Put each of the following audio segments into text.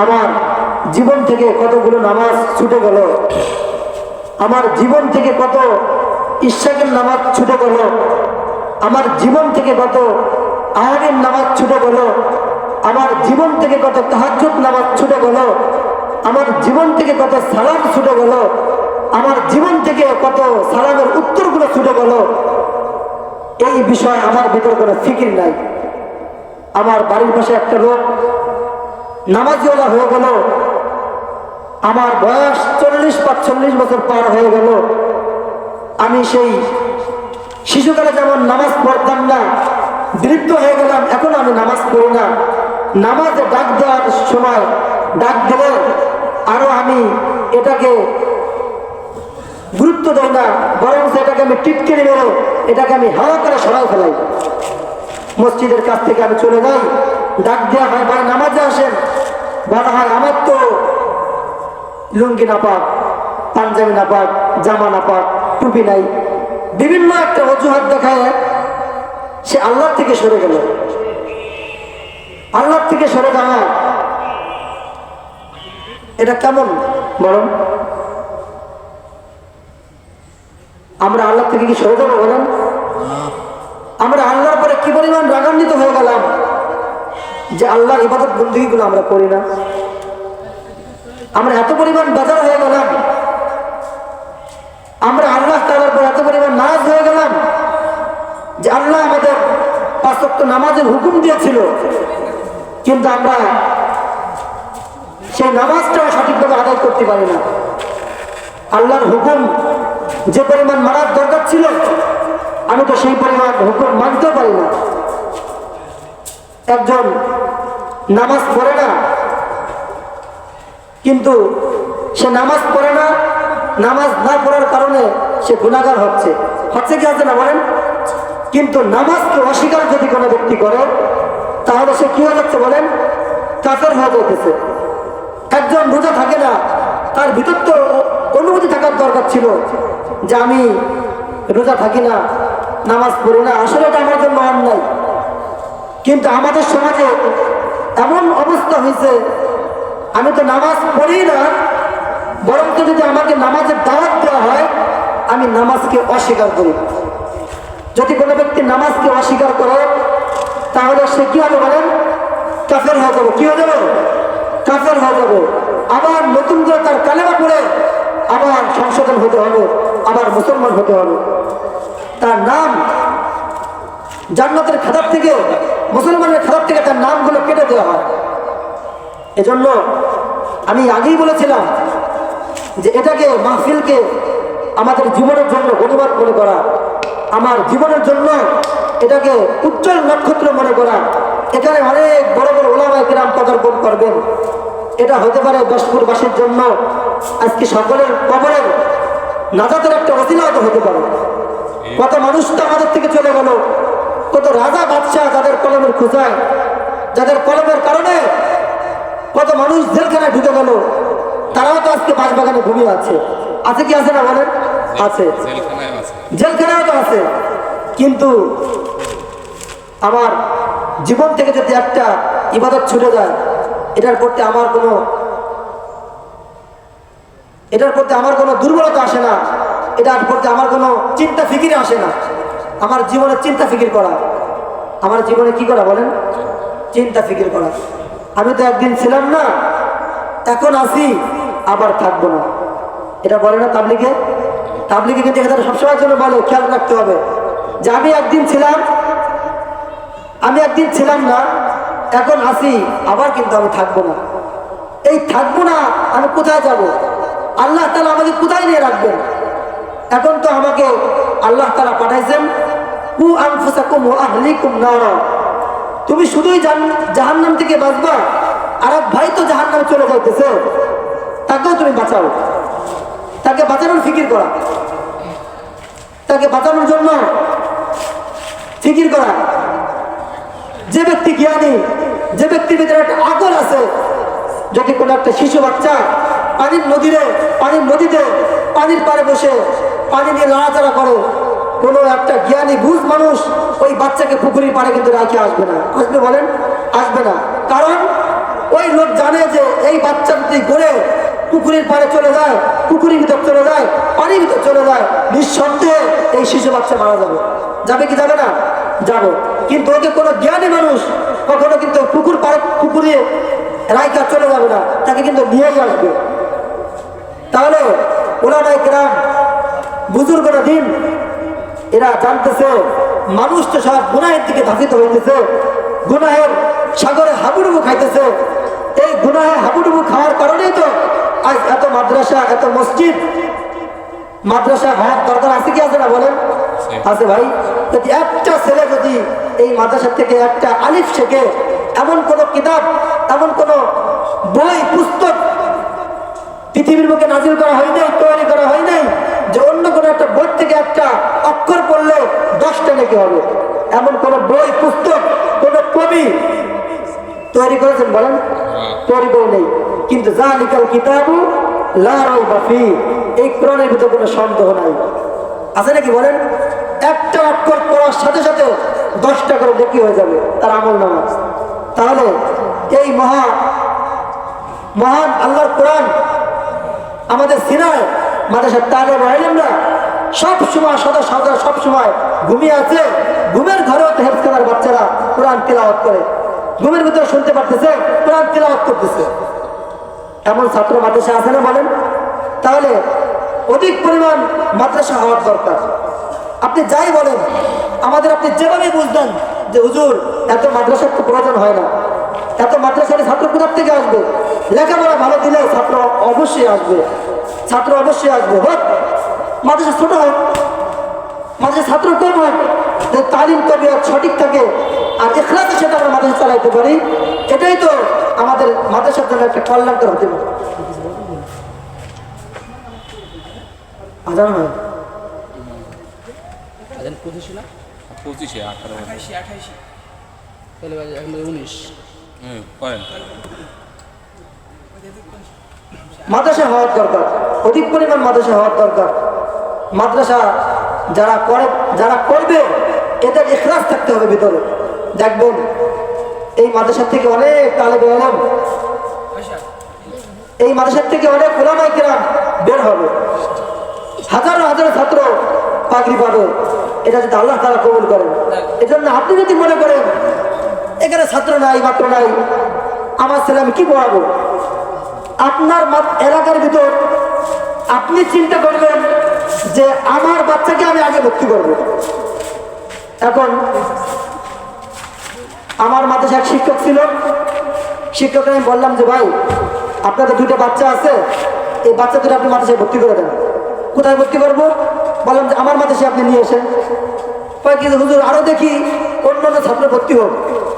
আমার জীবন থেকে কতগুলো নামাজ ছুটে গেল, আমার জীবন থেকে কত ইশাকের নামাজ ছুটে গেল, আমার জীবন থেকে কত আয়ারের নামাজ ছুটে গেল, আমার জীবন থেকে কত তাহাজ্জুদ নামাজ ছুটে গেল, আমার জীবন থেকে কত সালাম ছুটে গেল, আমার জীবন থেকে কত সালামের উত্তরগুলো ছুটে গেল। এই বিষয়ে আমার ভিতরে কোনো ফিকির নাই। আমার বাড়ির পাশে একটা লোক নামাজিওয়ালা হয়ে গেল, আমার বয়স 40-45 বছর পার হয়ে গেল। আমি সেই শিশুকালে যেমন নামাজ পড়তাম না, বৃদ্ধ হয়ে গেলাম, এখন আমি নামাজ পড়ি না। নামাজে ডাক দেওয়ার সময় ডাক দিলে আরো আমি এটাকে গুরুত্ব দেয় না, বরং এটাকে আমি টিটকেরি মেরে এটাকে আমি হাওয়া করে সরাই ফেলাই। মসজিদের কাছ থেকে আমি চলে যাই, ডাক দেওয়া হয়, ভাই নামাজে আসেন। বলা হয় আমার তো লুঙ্গি না পাক, পাঞ্জাবি না পাক, জামা না পাক, টুপি নাই, বিভিন্ন একটা অজুহাত দেখায় সে আল্লাহ থেকে সরে গেল। আল্লাহ থেকে সরে যাওয়া এটা কেমন বলেন? আমরা আল্লাহ থেকে কি সরে যাবো বলেন? আমরা আল্লাহর পরে কি পরিমাণ রাগান্বিত হয়ে গেলাম যে আল্লাহর ইবাদত বন্দেগীগুলো আমরা করি না। আমরা এত পরিমাণ বেজার হয়ে গেলাম, আমরা আল্লাহ তাআলার পর এত পরিমাণ নারাজ হয়ে গেলাম যে আল্লাহ আমাদের 5 ওয়াক্ত নামাজের হুকুম দিয়েছিল, কিন্তু আমরা সেই নামাজটাও সঠিকভাবে আদায় করতে পারি না। আল্লাহর হুকুম যে পরিমাণ মানার দরকার ছিল, আমি তো সেই পরিমাণ হুকুম মানতেও পারি না। একজন নামাজ পড়ে না, কিন্তু সে নামাজ পড়ে না, নামাজ না পড়ার কারণে সে গুনাহগার হচ্ছে কি হচ্ছে না বলেন? কিন্তু নামাজকে অস্বীকার যদি কোনো ব্যক্তি করে, তাহলে সে কি হয়ে যাচ্ছে বলেন? কাফের হয়ে যাইতেছে। একজন রোজা থাকে না, তার ভিতর তো অনুমতি থাকার দরকার ছিল যে আমি রোজা থাকি না, নামাজ পড়ি না, আসলে এটা আমার জন্য অন্যায়। কিন্তু আমাদের সমাজে এমন অবস্থা হয়েছে, আমি তো নামাজ পড়ি না, বরং তো যদি আমাকে নামাজের দাওয়াত দেওয়া হয়, আমি নামাজকে অস্বীকার করি। যদি কোনো ব্যক্তি নামাজকে অস্বীকার করে, তাহলে সে কি হবে বলেন? কাফের হয়ে যাবে। কি হয়ে যাবে? কাফের হয়ে যাবে। আবার নতুন করে তার কালেমা পড়ে আবার সংশোধন হতে হবে, আবার মুসলমান হতে হবে। তার নাম জান্নাতের খাতার থেকে, মুসলমানের খাতার থেকে তার নামগুলো কেটে দেওয়া হয়। এজন্য আমি আগেই বলেছিলাম যে এটাকে, মাহফিলকে আমাদের জীবনের জন্য গণিমত মনে করা, আমার জীবনের জন্য এটাকে উজ্জ্বল নক্ষত্র মনে করা। এখানে অনেক বড় বড় ওলামায়ে কেরাম পদার্পণ করবেন। এটা হতে পারে দশপুরবাসীর জন্য আজকে সকলের কবরের নাজাতের একটা ওসিলা হতে পারে। কত মানুষ তো আমাদের থেকে চলে গেল, কত রাজা বাদশাহ যাদের কলমের খোঁজায়, যাদের কলমের কারণে কত মানুষ জেলখানায় ঢুকে গেল, তারাও তো আজকে বাসবাগানে ঘুমিয়ে আছে। আছে কি আছে না বলেন? আছে, জেলখানায় তো আছে। কিন্তু আমার জীবন থেকে যদি একটা ইবাদত ছুটে যায়, এটার প্রতি আমার কোনো দুর্বলতা আসে না, এটার প্রতি আমার কোনো চিন্তা ফিকির আসে না। আমার জীবনে চিন্তা ফিকির করা, আমার জীবনে কি করা বলেন? চিন্তা ফিকির করা। আমি তো একদিন ছিলাম না, এখন আছি, আবার থাকবো না, এটা বলে না তাবলীগে? তাবলীগে কিন্তু এখানে সবসময়ের জন্য বলে, খেয়াল রাখতে হবে যে আমি একদিন ছিলাম না, এখন আছি, আবার কিন্তু আমি থাকবো না। এই থাকবো না, আমি কোথায় যাব? আল্লাহ তাআলা আমাকে কোথায় নিয়ে রাখবেন? এখন তো আমাকে আল্লাহ তাআলা পাঠাইছেন, কু আনফুসাকুম ওয়া আহলিকুম নারা, তুমি শুধুই জাহান্নাম থেকে বাঁচবা, আর এক ভাই তো জাহান্নামে চলে যাইতেছে, তাকেও তুমি বাঁচাও। তাকে বাঁচানোর ফিকির করা, তাকে বাঁচানোর জন্য ফিকির করা। যে ব্যক্তি জ্ঞানী, যে ব্যক্তির ভিতরে একটা আকল আছে, যদি কোনো একটা শিশু বাচ্চা পানির নদীতে পানির পাড়ে বসে পানি নিয়ে লড়াচড়া করে, কোনো একটা জ্ঞানী বুঝ মানুষ ওই বাচ্চাকে পুকুরের পাড়ে কিন্তু রাখে আসবে না। আসবে বলেন? আসবে না। কারণ ওই লোক জানে যে এই যদি গড়ে পুকুরের পাড়ে চলে যায়, পুকুরের ভিতর চলে যায়, পানির ভিতর চলে যায়, নিঃসন্দেহে এই শিশু বাচ্চা মারা যাবে। যাবে কি যাবে না? যাবে। কিন্তু ওকে কোনো জ্ঞানী মানুষ কখনো কিন্তু পুকুরে রাইকা চলে যাবে না, তাকে কিন্তু নিয়েই আসবে। তাহলে ওলামায়ে কেরাম, বুজুর্গরা দিন, এরা জানতেছে মানুষ তো সব গুনাহের দিকে ধাবিত হইতেছে, গুনাহের সাগরে হাবুডুবু খাইতেছে। এই গুনাহে হাবুডুবু খাওয়ার কারণেই তো আজ এত মাদ্রাসা, এত মসজিদ। মাদ্রাসা হওয়ার দরকার আছে কি আছে না বলেন? আছে ভাই। যদি একটা ছেলে যদি এই মাদ্রাসা থেকে একটা আলিফ শেখে, এমন কোন কিতাব, এমন কোন বই পুস্তক পৃথিবীর মুখে নাজিল করা হয় নাই, তৈরি করা হয় নাই যে অন্য কোনো একটা বই থেকে একটা অক্ষর পড়লে 10টা নেকি হবে। এমন কোন বই পুস্তক কোন কবি তৈরি করেছেন বলেন? তৈরি করে নেই। কিন্তু যালিকাল কিতাবু লা রাইবা ফীহ, এই কোরআনের ভিতরে কোনো সন্দেহ নাই। আছে নাকি বলেন? একটা অক্ষর পড়ার সাথে সাথে 10টা করে নেকি হয়ে যাবে তার আমলনামা। তাহলে এই মহান আল্লাহর কোরআন আমাদের সিনায় মাদ্রাসার তালেব ইলমরা সব সময় সব সময় ঘুমিয়ে আছে। ঘুমের ঘরেও হেফজখানার বাচ্চারা কোরআন তিলাওয়াত করে, ঘুমের ভিতরে শুনতে পারতেছে, কোরআন তিলাওয়াত করতেছে। এমন ছাত্র মাদ্রাসা আছে না বলেন? তাহলে অধিক পরিমাণ মাদ্রাসা হওয়ার দরকার। আপনি যাই বলেন, আপনি যেভাবে বুঝবেন যে হুজুর এত মাদ্রাসার তো প্রয়োজন হয় না, এত মাদ্রাসার ছাত্র কোথা থেকে আসবে? লেখাপড়া ভালো দিলে ছাত্র অবশ্যই আসবে, ছাত্র অবশ্যই আসবে। হোক মাদ্রাসা ছোট হোক, মাদ্রাসা ছাত্র কম হোক, তালিম তরবিয়ত সঠিক থাকে আর ইখলাসের সাথে আমরা মাদ্রাসা চালাইতে পারি, এটাই তো আমাদের মাদ্রাসার জন্য একটা কল্যাণকর হতে পারে। আজান হয় 25 না 25 18 28 তাহলে 19 করেন। মাদ্রাসা হওয়ার দরকার, অধিক পরিমাণ মাদ্রাসা হওয়ার দরকার। মাদ্রাসা যারা করবে এদের ইখলাস থাকতে হবে ভিতরে। দেখবেন এই মাদ্রাসা থেকে অনেক তালেবে ইলম, এই মাদ্রাসা থেকে অনেক উলামায়ে কেরাম বের হবে, হাজারো হাজারো ছাত্র পাগড়ি পাবে। এটা যদি আল্লাহ তাআলা কবুল করেন। এজন্য আপনি যদি মনে করেন এখানে ছাত্র নাই, মাত্র নাই, আমার ছেলে আমি কি পড়াবো, আপনার এলাকার ভিতর আপনি চিন্তা করবেন যে আমার বাচ্চাকে আমি আগে ভর্তি করবো। এখন আমার মাদ্রাসায় এক শিক্ষক ছিল, শিক্ষককে আমি বললাম যে ভাই আপনাদের 2টা বাচ্চা আছে, এই বাচ্চা দুটো আপনি মাদ্রাসায় ভর্তি করে দেন। কোথায় ভর্তি করবো? বললাম যে আমার মাদ্রাসায় আপনি নিয়ে এসেন। কিন্তু হুজুর আরো দেখি অন্য ছাত্র ভর্তি হোক।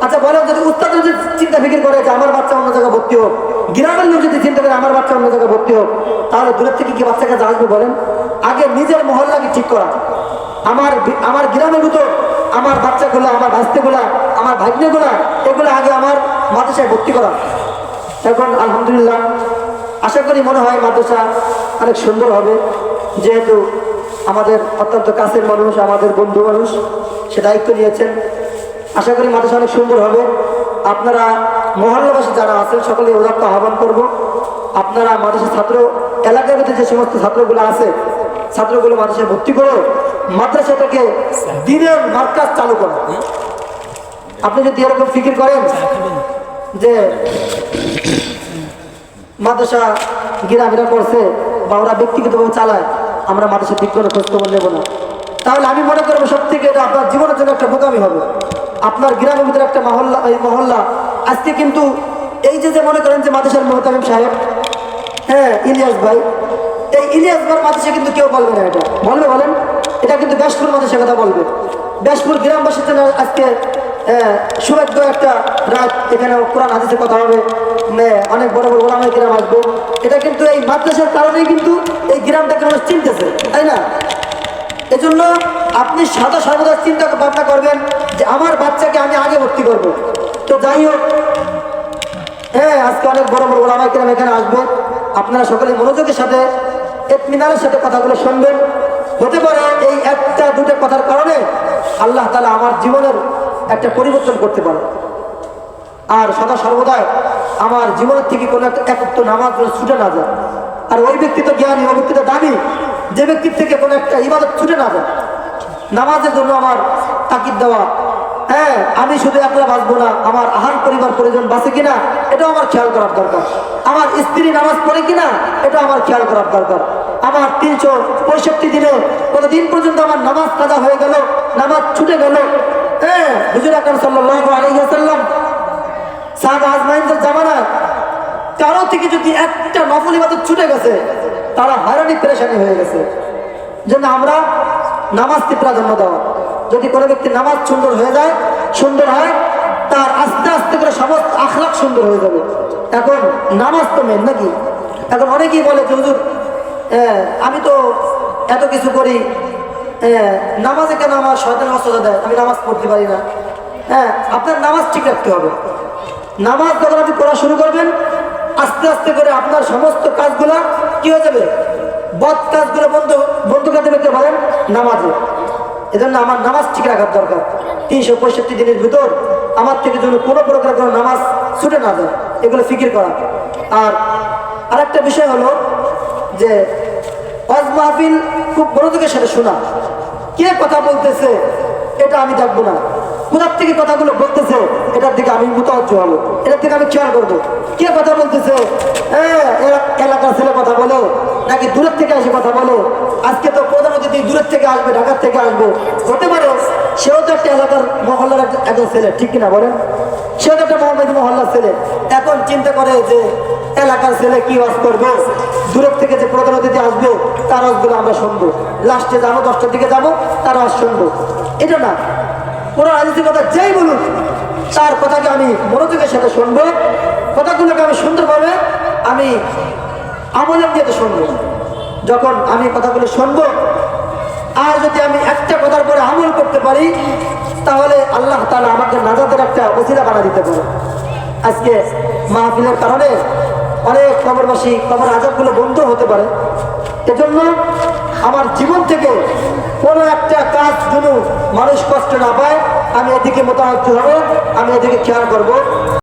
আচ্ছা বলেন, যদি উস্তাদ যদি চিন্তা ফিকির করে যে আমার বাচ্চা অন্য জায়গায় ভর্তি হোক, গ্রামের লোক যদি চিন্তা করে আমার বাচ্চা অন্য জায়গায় ভর্তি হোক, তাহলে দূরের থেকে কি বাচ্চা কাছে আসবে বলেন? আগে নিজের মহল্লাকে ঠিক করা। আমার গ্রামের ভিতর আমার বাচ্চাগুলো, আমার ভাস্তেগুলা, আমার ভাগ্নেগুলা, এগুলো আগে আমার মাদ্রাসায় ভর্তি করা। এখন আলহামদুলিল্লাহ আশা করি মনে হয় মাদ্রাসা অনেক সুন্দর হবে, যেহেতু আমাদের অত্যন্ত কাছের মানুষ, আমাদের বন্ধু মানুষ, সে দায়িত্ব নিয়েছেন। আশা করি মাদ্রাসা অনেক সুন্দর হবে। আপনারা মহল্লাবাসী যারা আছেন সকলে উদাত্ত আহ্বান করব, আপনারা মাদ্রাসা ছাত্র এলাকার ভিতরে যে সমস্ত ছাত্রগুলো আছে, ছাত্রগুলো মাদ্রাসায় ভর্তি করে মাদ্রাসাটাকে দিনের মার্কাজ চালু করেন। আপনি যদি এরকম ফিকির করেন যে মাদ্রাসা গ্রামেরা করছে বা ওরা ব্যক্তিগতভাবে চালায়, আমরা মাদ্রাসা ঠিক করে খোঁজখবর নেব না, তাহলে আমি মনে করবো সব থেকে এটা আপনার জীবনের জন্য একটা বোকামি হবে। আপনার গ্রামের ভিতরে একটা মহল্লা আজকে কিন্তু এই যে মনে করেন যে মাদ্রাসার মোহতামিম সাহেব, হ্যাঁ ইলিয়াস ভাই, এই ইলিয়াস ভাই মাদ্রাসা কিন্তু কেউ বলবে না। এটা বলবে বলেন? এটা কিন্তু ব্যাসপুর মাদ্রাসার কথা বলবে। ব্যাসপুর গ্রামবাসীর জন্য আজকে সুভাগ্য একটা রাত, এখানে কোরআন হাদিসের কথা হবে, অনেক বড় বড় ওলামায়ে কেরাম আসবে। এটা কিন্তু এই মাদ্রাসার কারণেই কিন্তু এই গ্রামটাকে মানুষ চিনতেছে, তাই না? এজন্য আপনি সর্বদা চিন্তা ভাবনা করবেন যে আমার বাচ্চাকে আমি আগে ভর্তি করবো। তো যাই হোক, হ্যাঁ আজকে অনেক বড় বড় ওলামায়ে কেরাম এখানে আসবে। আপনারা সকলে মনোযোগের সাথে ইতমিনানের সাথে কথাগুলো শুনবেন। হতে পারে এই 1-2 কথার কারণে আল্লাহ তাআলা আমার জীবনের একটা পরিবর্তন করতে পারে। আর সদা সর্বদাই আমার জীবনের থেকে কোনো একটা একত্র নামাজ যেন ছুটে না যায়। আর ওই ব্যক্তি তো জ্ঞানী, ওই ব্যক্তি তো দামি, যে ব্যক্তির থেকে কোনো একটা ইবাদত ছুটে না যায়। নামাজের জন্য আমার তাকিদ দেওয়া, হ্যাঁ আমি শুধু একলা বাঁচবো না, আমার আহার পরিবার পরিজন বাঁচে কিনা এটাও আমার খেয়াল করার দরকার। আমার স্ত্রী নামাজ পড়ে কিনা এটাও আমার খেয়াল করার দরকার। আমার 365 দিনে কোনো দিন পর্যন্ত আমার নামাজ কাজা হয়ে গেল, নামাজ ছুটে গেল। হ্যাঁ হুজুর আকরাম সাল্লাল্লাহু আলাইহি ওয়াসাল্লাম সাহাবা আজমাইনদের জামানায় কারো থেকে যদি একটা নফল ইবাদত ছুটে গেছে তারা হয়রানি পেরেশানি হয়ে গেছে। জন্য আমরা নামাজকে প্রাধান্য দেওয়া। যদি কোনো ব্যক্তি নামাজ সুন্দর হয়ে যায়, সুন্দর হয়, তার আস্তে আস্তে করে সমস্ত আখলাক সুন্দর হয়ে যাবে। এখন নামাজ তো মেন নাকি? এখন অনেকেই বলে যে হুজুর আমি তো এত কিছু করি, নামাজে কেন আমার শয়তান অস্ত্র দেয়, আমি নামাজ পড়তে পারি না। হ্যাঁ আপনার নামাজ ঠিক রাখতে হবে। নামাজ যখন আপনি পড়া শুরু করবেন আস্তে আস্তে করে আপনার সমস্ত কাজগুলা কি হয়ে যাবে, বদ কাজগুলো বন্ধ করে দেবে। কে বলেন? নামাজে। এজন্য আমার নামাজ ঠিক রাখার দরকার। 365 দিনের ভিতর আমার থেকে যেন কোনো প্রকার কোনো নামাজ ছুটে না যায়, এগুলো ফিকির করা। আর আরেকটা বিষয় হলো যে ওয়াজ মাহফিল খুব মনোযোগের সাথে শোনা। কে কথা বলতেছে এটা আমি দেখবো না, কোথার থেকে কথাগুলো বলতেছে এটার দিকে আমি মুতাওয়াজ্জ হবো, এটার দিকে আমি খেয়াল করবো। কে কথা বলতেছে, এলাকার ছেলে কথা বলে নাকি দূরের থেকে এসে কথা বলে। আজকে তো প্রধান অতিথি দূরের থেকে আসবে, ঢাকার থেকে আসবে, হতে পারে সেও তো একটা এলাকার মহল্লার একজন ছেলে, ঠিক কিনা বলেন? সেও তো একটা মোহাম্মদ মহল্লার ছেলে। এখন চিন্তা করে যে এলাকার ছেলে কি ওয়াজ করবে, দূরের থেকে যে প্রধান অতিথি আসবে তার ওয়াজগুলো আমরা শুনবো, লাস্টে যাবো 10টার দিকে যাবো তার ওয়াজ শুনবো। এটা না, কোরআন হাদিসের কথা যেই বলুন তার কথাকে আমি মনোযোগের সাথে শুনবো, কথাগুলোকে আমি সুন্দরভাবে আমি আমলের দিয়ে শুনবো। যখন আমি কথাগুলো শুনবো আর যদি আমি একটা কথার পরে আমল করতে পারি তাহলে আল্লাহ তাআলা আমাকে নাজাতের একটা ওসিলা বানিয়ে দিতে পারে। আজকে মাহফিলের কারণে অনেক কবরবাসী কবর আযাবগুলো বন্ধ হতে পারে। এজন্য আমার জীবন থেকে কোনো একটা কাজ যেন মানুষ কষ্ট না পায়, আমি এদিকে মোতায়েন হব, আমি এদিকে খেয়াল করবো।